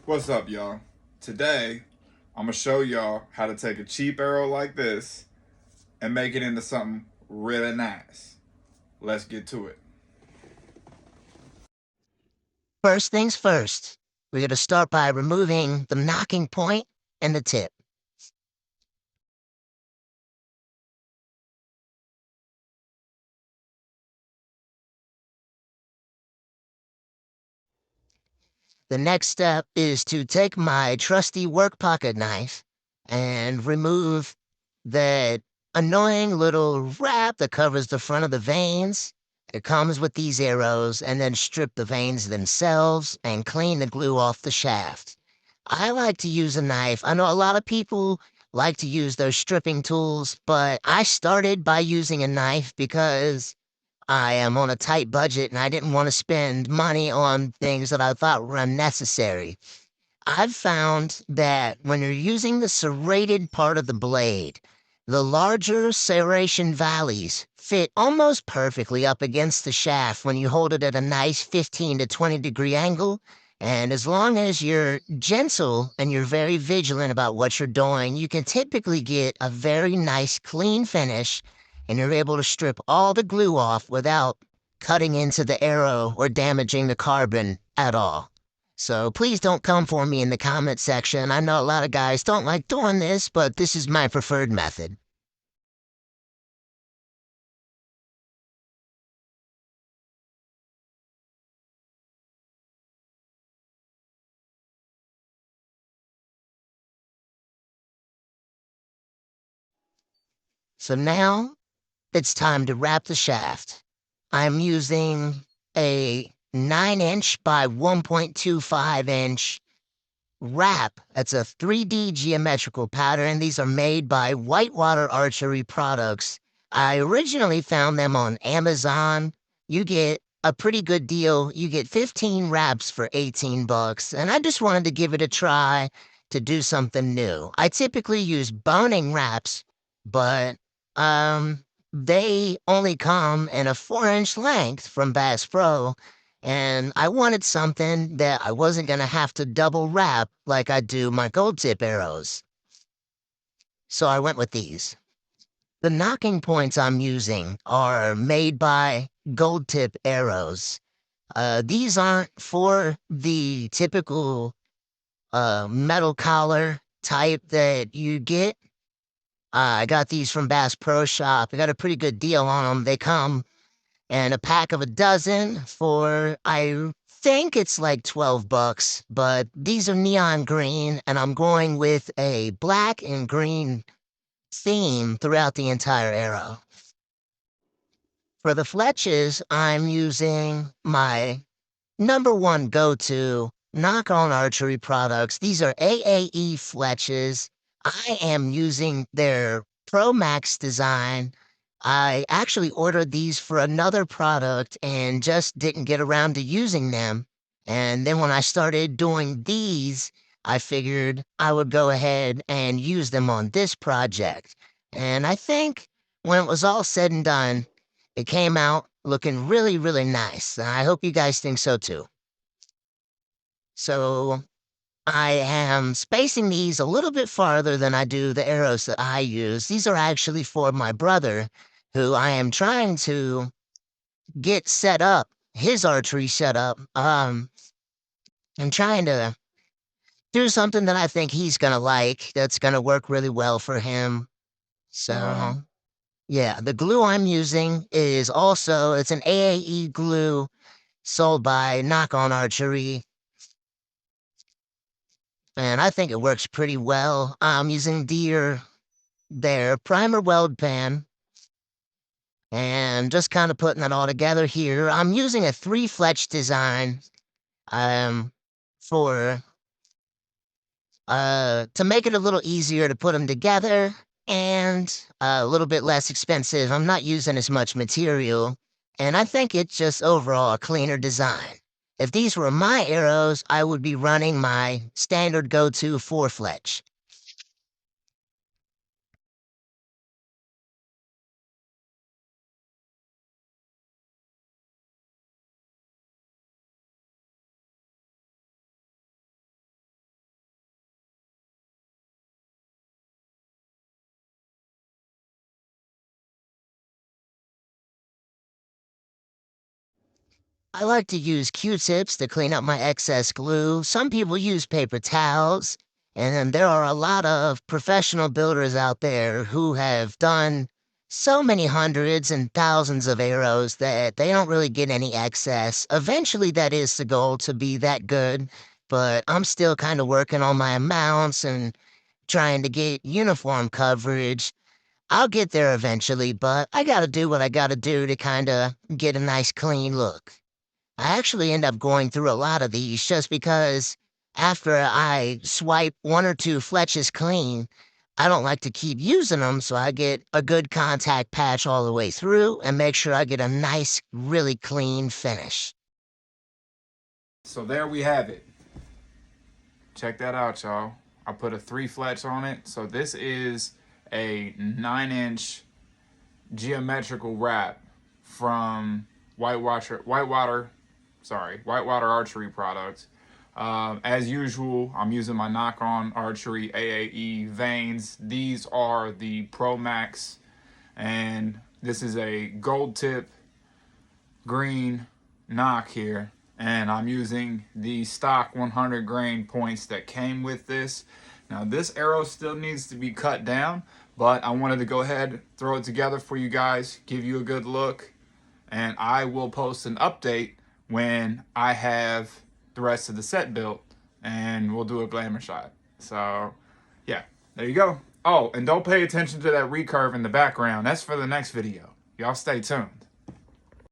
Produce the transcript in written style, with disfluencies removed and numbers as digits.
What's up, y'all? Today, I'm gonna show y'all how to take a cheap arrow like this and make it into something really nice. Let's get to it. First things first, we're going to start by removing the knocking point and the tip. The next step is to take my trusty work pocket knife and remove that annoying little wrap that covers the front of the veins. It comes with these arrows, and then strip the veins themselves and clean the glue off the shaft. I like to use a knife. I know a lot of people like to use those stripping tools, but I started by using a knife because I am on a tight budget and I didn't want to spend money on things that I thought were unnecessary. I've found that when you're using the serrated part of the blade, the larger serration valleys fit almost perfectly up against the shaft when you hold it at a nice 15 to 20-degree angle. And as long as you're gentle and you're very vigilant about what you're doing, you can typically get a very nice clean finish, and you're able to strip all the glue off without cutting into the arrow or damaging the carbon at all. So please don't come for me in the comment section. I know a lot of guys don't like doing this, but this is my preferred method. So now it's time to wrap the shaft. I'm using a 9-inch by 1.25-inch wrap. That's a 3D geometrical pattern. These are made by Whitewater Archery products. I originally found them on Amazon. You get a pretty good deal. You get 15 wraps for 18 bucks, and I just wanted to give it a try to do something new. I typically use boning wraps, but they only come in a 4-inch length from Bass Pro, and I wanted something that I wasn't gonna have to double wrap like I do my gold tip arrows. So I went with these. The knocking points I'm using are made by gold tip arrows. These aren't for the typical metal collar type that you get. I got these from Bass Pro Shop. I got a pretty good deal on them. They come and a pack of a dozen for, I think it's like 12 bucks, but these are neon green, and I'm going with a black and green theme throughout the entire arrow. For the fletches, I'm using my number one go-to knock-on archery products. These are AAE fletches. I am using their Pro Max design. I actually ordered these for another product and just didn't get around to using them. And then when I started doing these, I figured I would go ahead and use them on this project. And I think when it was all said and done, it came out looking really, really nice. I hope you guys think so too. So I am spacing these a little bit farther than I do the arrows that I use. These are actually for my brother, who I am trying to get set up, his archery setup. I'm trying to do something that I think he's gonna like, that's gonna work really well for him. So yeah, the glue I'm using is also, it's an AAE glue sold by Knock On Archery, and I think it works pretty well. I'm using their primer weld pen, and just kind of putting it all together here. I'm using a 3 fletch design um for to make it a little easier to put them together and a little bit less expensive. I'm not using as much material, and I think it's just overall a cleaner design. If these were my arrows, I would be running my standard go-to 4 fletch. I like to use Q-tips to clean up my excess glue. Some people use paper towels. And then there are a lot of professional builders out there who have done so many hundreds and thousands of arrows that they don't really get any excess. Eventually, that is the goal, to be that good. But I'm still kind of working on my amounts and trying to get uniform coverage. I'll get there eventually, but I gotta do what I gotta do to kind of get a nice clean look. I actually end up going through a lot of these just because after I swipe one or two fletches clean, I don't like to keep using them, so I get a good contact patch all the way through and make sure I get a nice, really clean finish. So there we have it. Check that out, y'all. I put a 3 fletch on it. So this is a 9-inch geometrical wrap from Whitewater Archery products. As usual, I'm using my knock-on Archery AAE vanes. These are the Pro Max, and this is a gold tip green knock here, and I'm using the stock 100 grain points that came with this. Now this arrow still needs to be cut down, but I wanted to go ahead, throw it together for you guys, give you a good look, and I will post an update when I have the rest of the set built, and we'll do a glamour shot. So yeah, there you go. Oh, and don't pay attention to that recurve in the background. That's for the next video. Y'all stay tuned.